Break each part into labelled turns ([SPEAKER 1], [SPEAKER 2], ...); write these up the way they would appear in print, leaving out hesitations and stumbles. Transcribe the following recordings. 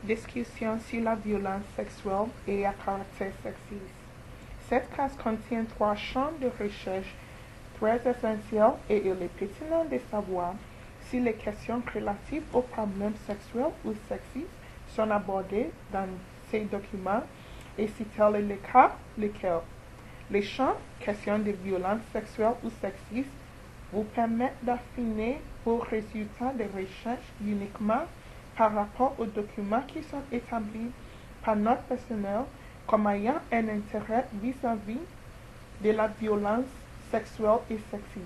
[SPEAKER 1] Discussion sur la violence sexuelle et à caractère sexiste. Cette classe contient trois champs de recherche très essentiels et il est pertinent de savoir si les questions relatives aux problèmes sexuels ou sexistes sont abordées dans ces documents et si tel est le cas, lesquels. Les champs questions de violence sexuelle ou sexiste vous permettent d'affiner vos résultats de recherche uniquement par rapport aux documents qui sont établis par notre personnel comme ayant un intérêt vis-à-vis de la violence sexuelle et sexiste,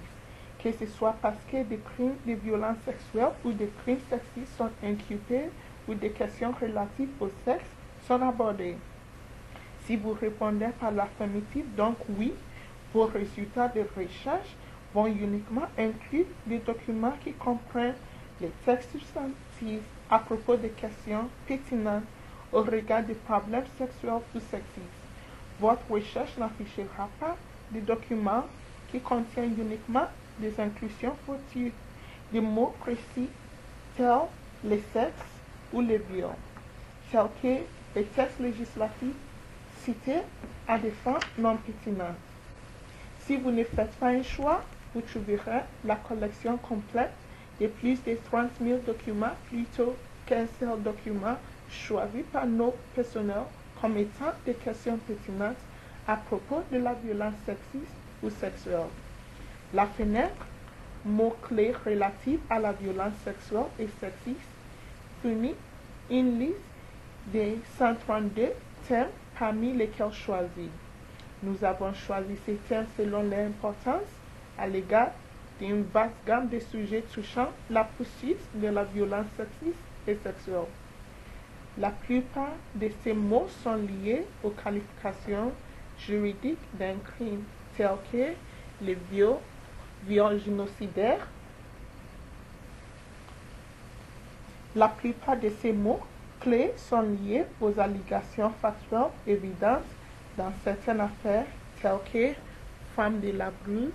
[SPEAKER 1] que ce soit parce que des crimes de violence sexuelle ou des crimes sexistes sont inculpés ou des questions relatives au sexe sont abordées. Si vous répondez par l'affirmative, donc oui, vos résultats de recherche vont uniquement inclure des documents qui comprennent les textes substantifs à propos des questions pertinentes au regard des problèmes sexuels ou sexistes. Votre recherche n'affichera pas des documents qui contiennent uniquement des inclusions fortuites, des mots précis tels les sexes ou les viols, tels que les textes législatifs cités à des fins non pertinentes. Si vous ne faites pas un choix, vous trouverez la collection complète de plus de 30 000 documents plutôt qu'un seul document choisi par nos personnels comme étant des questions pertinentes à propos de la violence sexiste ou sexuelle. La fenêtre, mots-clés relatifs à la violence sexuelle et sexiste, fournit une liste de 132 thèmes parmi lesquels choisir. Nous avons choisi ces thèmes selon leur importance à l'égard d'une vaste gamme de sujets touchant la poursuite de la violence sexiste et sexuelle. La plupart de ces mots sont liés aux qualifications juridiques d'un crime, tels que les viols génocidaires. La plupart de ces mots clés sont liés aux allégations factuelles évidentes dans certaines affaires, telles que femme de la Brousse.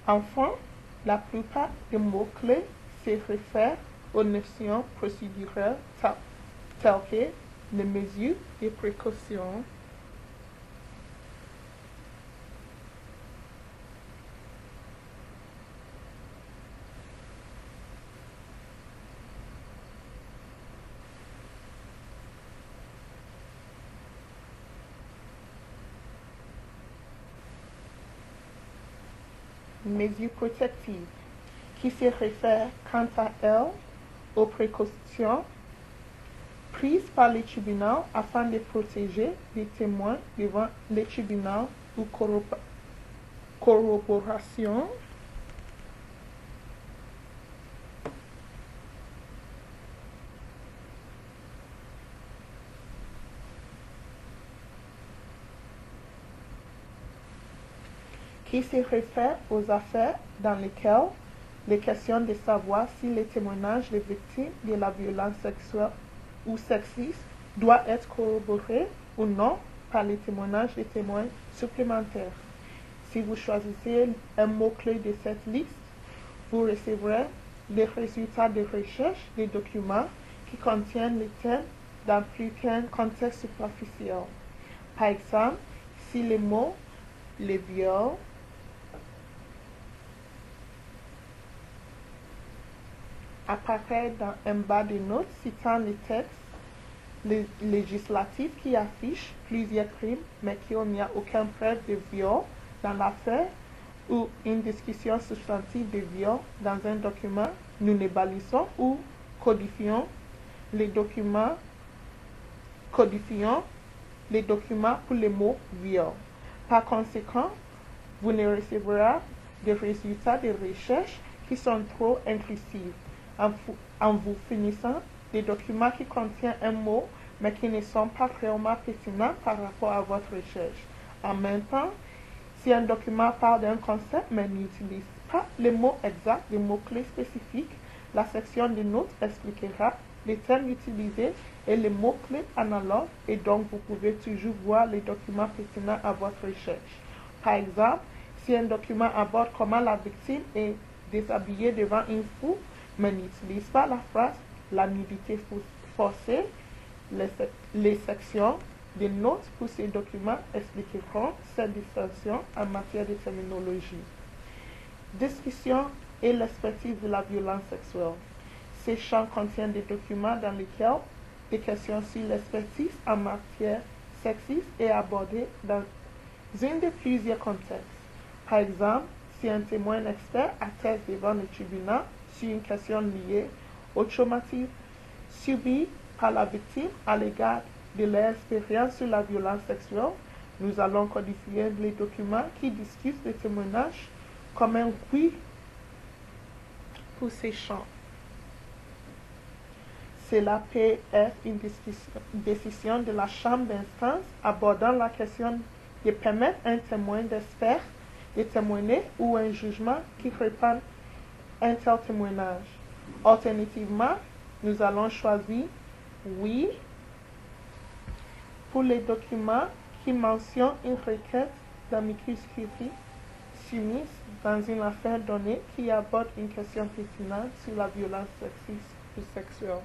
[SPEAKER 1] Enfin, la plupart des mots-clés se réfèrent aux notions procédurales telles que les mesures de précaution, mesures protectives, qui se réfèrent quant à elles aux précautions prises par les tribunaux afin de protéger les témoins devant les tribunaux ou corroboration qui se réfèrent aux affaires dans lesquelles les questions de savoir si les témoignages des victimes de la violence sexuelle ou sexiste doivent être corroborés ou non par les témoignages des témoins supplémentaires. Si vous choisissez un mot-clé de cette liste, vous recevrez les résultats de recherche des documents qui contiennent les thèmes dans plus qu'un contexte superficiel. Par exemple, si les mots les viols, apparaît dans un bas de notes citant les textes législatifs qui affichent plusieurs crimes mais qu'il n'y a aucune preuve de viol dans l'affaire ou une discussion substantive de viol dans un document, nous ne balisons ou codifions les documents pour les mots viol. Par conséquent, vous ne recevrez des résultats de recherche qui sont trop inclusifs en vous fournissant des documents qui contiennent un mot mais qui ne sont pas réellement pertinents par rapport à votre recherche. En même temps, si un document parle d'un concept mais n'utilise pas les mots exacts des mots-clés spécifiques, la section de notes expliquera les termes utilisés et les mots-clés analogues et donc vous pouvez toujours voir les documents pertinents à votre recherche. Par exemple, si un document aborde comment la victime est déshabillée devant une foule, mais n'utilise pas la phrase la nudité forcée. Les sections des notes pour ces documents expliqueront cette distinction en matière de terminologie. Description et l'expertise de la violence sexuelle. Ces champs contiennent des documents dans lesquels des questions sur l'expertise en matière sexiste est abordée dans un de plusieurs contextes. Par exemple, si un témoin expert atteste devant le tribunal sur une question liée au traumatisme subi par la victime à l'égard de l'expérience sur la violence sexuelle, nous allons codifier les documents qui discutent le témoignage comme un oui pour ces champs. Cela peut être une décision de la chambre d'instance abordant la question de permettre à un témoin d'expert de témoigner ou un jugement qui répand un tel témoignage. Alternativement, nous allons choisir oui pour les documents qui mentionnent une requête d'amicus curiae soumise dans une affaire donnée qui aborde une question pertinente sur la violence sexiste ou sexuelle.